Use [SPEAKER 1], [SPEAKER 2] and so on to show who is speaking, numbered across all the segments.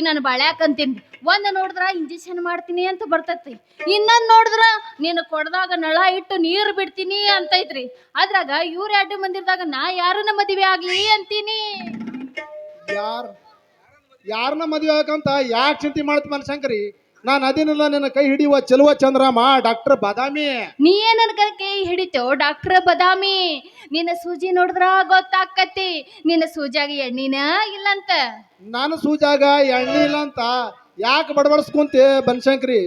[SPEAKER 1] ನಾನು ಬಾಳ್ಯಾಕಂತೀನಿ. ಒಂದ್ ನೋಡಿದ್ರ ಇಂಜೆಕ್ಷನ್ ಮಾಡ್ತೀನಿ ಅಂತ ಬರ್ತೈತಿ, ಇನ್ನೊಂದ್ ನೋಡಿದ್ರ ನೀನು ಕೊಡದಾಗ ನಳ ಇಟ್ಟು ನೀರು ಬಿಡ್ತೀನಿ ಅಂತೈತ್ರಿ. ಅದ್ರಾಗ ಇವ್ರ 2 ಮಂದಿರದಾಗ ನಾ ಯಾರನ್ನ ಮದುವೆ ಆಗ್ಲಿ ಅಂತೀನಿ.
[SPEAKER 2] ಯಾರನ್ನ ಮದುವೆ ಆಗಂತ ಯಾಕೆ ಚಿಂತೆ ಮಾಡ್ತಿ ಮನಶಂಕರಿ? ನಾನು ಅದೇನಿಲ್ಲ, ನಿನ್ನ ಕೈ ಹಿಡಿಯುವ ಚೆಲುವ ಚಂದ್ರಮ್ಮ ಡಾಕ್ಟರ್ ಬಾದಾಮಿ.
[SPEAKER 1] ನೀ ಏನ್ ಕೈ ಹಿಡಿತೋ ಡಾಕ್ಟರ್ ಬದಾಮಿ? ನಿನ್ನ ಸೂಜಿ ನೋಡಿದ್ರ ಗೊತ್ತಾಕತಿ ನಿನ್ನ ಸೂಜಾಗ ಎಣ್ಣಿನ ಇಲ್ಲಂತ.
[SPEAKER 2] ನಾನು ಸೂಜಾಗ ಎಣ್ಣೆ ಇಲ್ಲ ಅಂತ ಯಾಕೆ ಬಡಬಡಿಸ್ಕೊಂತೆ ಬನಶಂಕರಿ?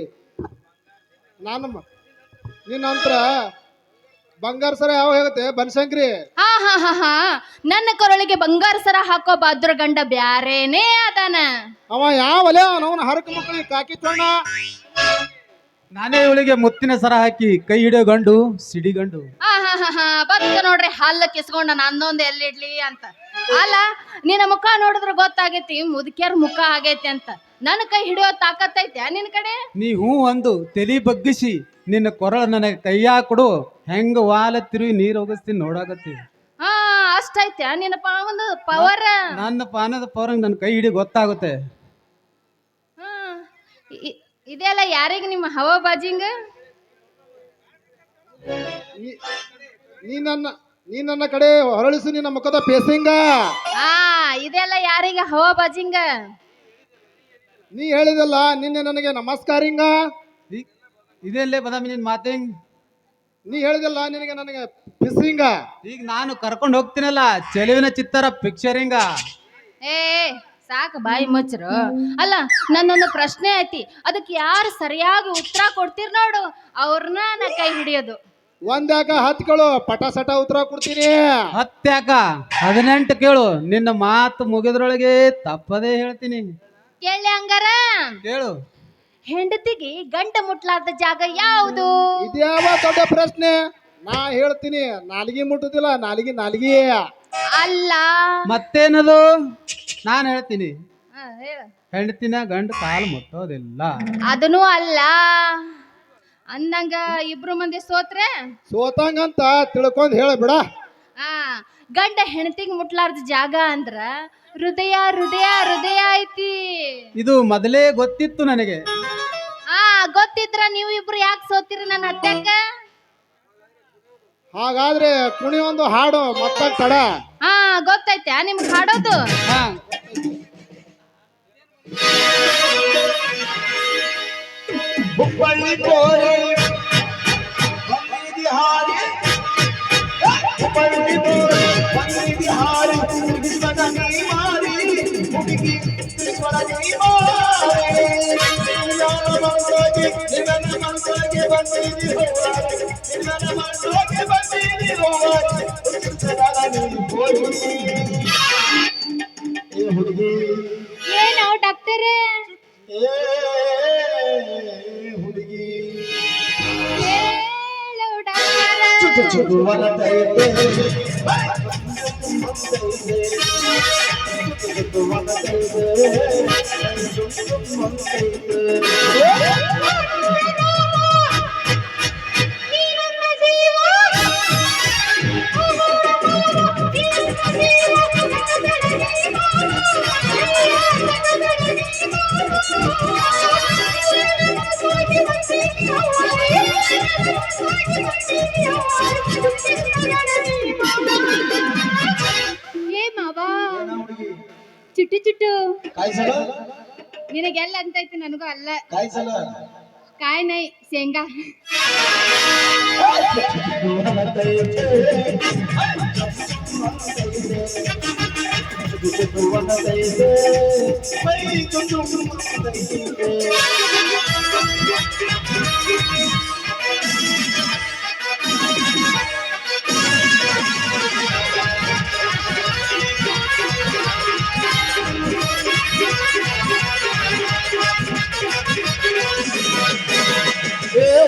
[SPEAKER 2] ನಿನ್ನಂತರ ಬಂಗಾರ ಸರ ಯಾವ ಹೇಗತ್ತೆ ಬನಶಂಕರಿ?
[SPEAKER 1] ಹಾ ಹಾ ಹಾ ಹಾ ನನ್ನ ಕೊರಳಿಗೆ ಬಂಗಾರ ಸರ ಹಾಕೋ ಬಾದ್ರ ಗಂಡ ಬ್ಯಾರೇನೇ ಅದಾನ.
[SPEAKER 2] ಅವ ಯಾವಲೆ ಅವನ ಹರಕ ಮಕ್ಕಳಿಗೆ ಕಾಕಿ ತೊಂಡ.
[SPEAKER 3] ನಾನೇ ಇವಳಿಗೆ ಮುತ್ತಿನ ಸರ ಹಾಕಿ ಕೈ ಹಿಡಿಯೋ ಗಂಡು ಸಿಡಿಗಂಡು.
[SPEAKER 1] ಹಾ ಹಾ ಹಾ ಹಾ ಬತ್ತ ನೋಡ್ರಿ ಹಲ್ಲ ಕಿಸ್ಕೊಂಡ ನಂದೊಂದು ಎಲ್ಲಿಡ್ಲಿ ಅಂತ. ಅಲ್ಲ ನಿನ್ನ ಮುಖ ನೋಡಿದ್ರೆ ಗೊತ್ತಾಗೈತಿ ಮುದುಕ್ಯಾರ ಮುಖ ಆಗೈತಿ ಅಂತ. ನನ್ನ ಕೈ ಹಿಡಿಯೋ ತಾಕತ್ತೈತೆ ನಿನ್ ಕಡೆ?
[SPEAKER 3] ನೀವು ಒಂದು ತಲಿ ಬಗ್ಗಿಸಿ ನಿನ್ನ ಕೊರಳ ನನಗೆ ಕೈಯಾಗ ಕೊಡು, ಹೆಂಗ ವಾಲ ತಿರುಗಿ ನೀರು ಹೋಗಿಸ್ತೀನಿ ನೋಡಾಕತ್ತಿ.
[SPEAKER 1] ಹಾ ಅಷ್ಟೈತೆ ನಿನ್ನ ಒಂದು ಪವರ್.
[SPEAKER 3] ನನ್ನ ಪಾನದ ಪವರ್ ನನ್ನ ಕೈ ಹಿಡಿ ಗೊತ್ತಾಗುತ್ತೆ.
[SPEAKER 1] ಹಾ ಇದೆಲ್ಲ ಯಾರಿಗೆ ನಿಮ್ಮ ಹವಾ ಬಾಜಿಂಗ್?
[SPEAKER 2] ನೀ ನನ್ನ ಕಡೆ ಹೊರಳಿಸು ನಿನ್ನ ಮುಖದ ಪೇಸಿಂಗ.
[SPEAKER 1] ಹಾ ಇದೆಲ್ಲ ಯಾರಿಗೆ ಹವಾ ಬಾಜಿಂಗ?
[SPEAKER 2] ನೀ ಹೇಳಿದಲ್ಲ ನಿನ್ನೆ ನನಗೆ ನಮಸ್ಕಾರಿಂಗ.
[SPEAKER 3] ಇದೆಲ್ಲೇ ಬದಾಮಿ ನಿನ್ ಮಾತೇಂಗ್?
[SPEAKER 2] ನೀ ಹೇಳಿದಲ್ಲ ನಿನಗೆ ನನಗೆ ಪಿಸಿಂಗ.
[SPEAKER 3] ಈಗ ನಾನು ಕರ್ಕೊಂಡು ಹೋಗ್ತೀನಲ್ಲ ಚೆಲುವಿನ ಚಿತ್ತರ ಪಿಕ್ಚರಿಂಗ.
[SPEAKER 1] ಏ ಸಾಕು ಬಾಯಿ ಮುಚ್ಚರು. ಅಲ್ಲ ನನ್ನೊಂದು ಪ್ರಶ್ನೆ ಐತಿ, ಅದಕ್ಕೆ ಯಾರು ಸರಿಯಾಗಿ ಉತ್ತರ ಕೊಡ್ತೀರ್ ನೋಡು ಅವ್ರನ್ನ ನಾ ಕೈ ಹಿಡಿಯೋದು.
[SPEAKER 2] ಒಂದ್ಯಾಕ 10 ಕೇಳು, ಪಟ ಸಟ ಉತ್ತರ ಕೊಡ್ತೀನಿ.
[SPEAKER 3] 10 ಯಾಕ 18 ಕೇಳು, ನಿನ್ನ ಮಾತು ಮುಗಿದ್ರೊಳಗೆ ತಪ್ಪದೇ ಹೇಳ್ತೀನಿ.
[SPEAKER 1] ಕೇಳಿ ಹಂಗಾರ
[SPEAKER 3] ಕೇಳು.
[SPEAKER 1] ಹೆಂಡತಿಗೆ ಗಂಟ ಮುಟ್ಲಾರ್ದ ಜಾಗ ಯಾವುದು?
[SPEAKER 2] ಇದ್ಯಾವ ದೊಡ್ಡ ಪ್ರಶ್ನೆ? ನಾ ಹೇಳ್ತೀನಿ, ನಾಲಿಗೆ ಮುಟ್ಟುದಿಲ್ಲ, ನಾಲಿಗೆ
[SPEAKER 1] ಅಲ್ಲ
[SPEAKER 3] ಮತ್ತೇನದು? ನಾನು ಹೇಳ್ತೀನಿ,
[SPEAKER 1] ಹೇಳ.
[SPEAKER 3] ಹೆಂಡತಿನ ಗಂಡ ಕಾಲು ಮುಟ್ಟೋದಿಲ್ಲ.
[SPEAKER 1] ಅದನ್ನೂ ಅಲ್ಲ ಅಂದಂಗ ಇಬ್ರು ಮಂದಿ
[SPEAKER 2] ಸೋತಂಗಂತ ತಿಳ್ಕೊಂಡ್ ಹೇಳ ಬಿಡ.
[SPEAKER 1] ಗಂಡ ಹೆಂಡತಿಗೆ ಮುಟ್ಲಾರ್ದ ಜಾಗ ಅಂದ್ರ ಹೃದಯ ಹೃದಯ ಹೃದಯ ಐತಿ.
[SPEAKER 3] ಇದು ಮೊದಲೇ ಗೊತ್ತಿತ್ತು ನನಗೆ.
[SPEAKER 1] ಗೊತ್ತಿದ್ರ ನೀವು ಇಬ್ರು ಯಾಕೆ ಸೋತಿರಿ ನನ್ನ ಹತ್ಯಾಕ?
[SPEAKER 2] ಹಾಗಾದ್ರೆ ಕುಣಿ ಒಂದು ಹಾಡು ಮತ್ತ ತಡ.
[SPEAKER 1] ಗೊತ್ತೈತೆ ನಿಮ್ಗೆ ಹಾಡೋದು?
[SPEAKER 4] ಹುಬ್ಬಳ್ಳಿ ಕೋರಿ ಬಂದಿದಿ ಹಾರಿ, ಹುಬ್ಬಳ್ಳಿ ಕೋರಿ ಬಂದಿದಿ ಹಾರಿ, ವಿಶ್ವದ ನೀ ಮಾರಿ ಹುಡುಗಿ ವಿಶ್ವದ ನೀ ಮಾರಿ, ನಿನ್ನ ಮನಸ್ಸಿಗೆ ಬಂದಿದಿ ಹೋರಾಡಿ, ನಿನ್ನ ಮನಸ್ಸಿಗೆ ಬಂದಿದಿ ಹೋರಾಡಿ, ನೀನು ಕೋರಿ ಹುಡುಗಿ.
[SPEAKER 1] ಏನೋ ಡಾಕ್ಟರ್
[SPEAKER 4] ಹುಡುಗಿ
[SPEAKER 1] ಹೇಳು ಡಾಕ್ಟರ್.
[SPEAKER 4] ಚುಟು ಚುಟು ಮನತೈತೆ, ಚುಟು ಮನತೈತೆ,
[SPEAKER 1] ಏ ಮಾವಾ ಚುಟ್ಟು ಚುಟ್ಟು
[SPEAKER 4] ಕಾಯಿಸಲ
[SPEAKER 1] ನಿನಗೆಲ್ಲ ಅಂತೈತಿ, ನನಗೂ ಅಲ್ಲ.
[SPEAKER 4] ಕಾಯಿಸಲ
[SPEAKER 1] ಕಾಯಿ ನೈ ಶೇಂಗಾ.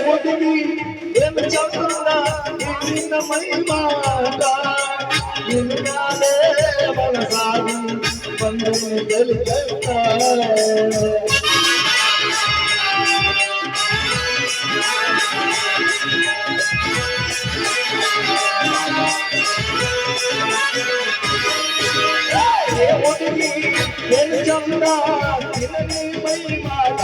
[SPEAKER 4] ಹುಡುಗಿ ಏನು ಚಂದ ನಿನ್ನ ಮೈ ಮಾಟ, ನಿನ್ನಾಲೇ ಮನಸಾಗಿ ಬಂದು ಗೆಲ್ತ. ಹುಡುಗಿ ಏನು ಚಂದ ಮೈ ಮಾಡ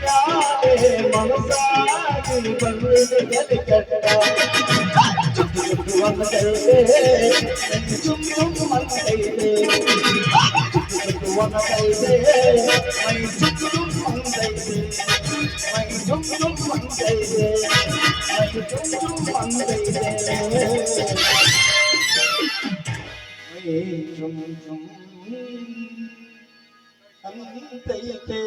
[SPEAKER 4] ಯಾರೇ ಮನಸಾಗಿ ಬಂದಿದೆ ಕೆಟ್ಟ ಒಂದು ಕೈದೆ ಚುಮ್ಮು ಮಂದೈದೆ ಒಂದು ಕೈದೆ ಮೈ ಚುಮ್ಮು ಮಂದೈದೆ ಮೈ ಚುಮ್ಮು ಮಂದೈದೆ ಮೈ ಚುಮ್ಮು ಮಂದೈದೆ ಮೈ ಚುಮ್ಮು ಅಂತೈತೆ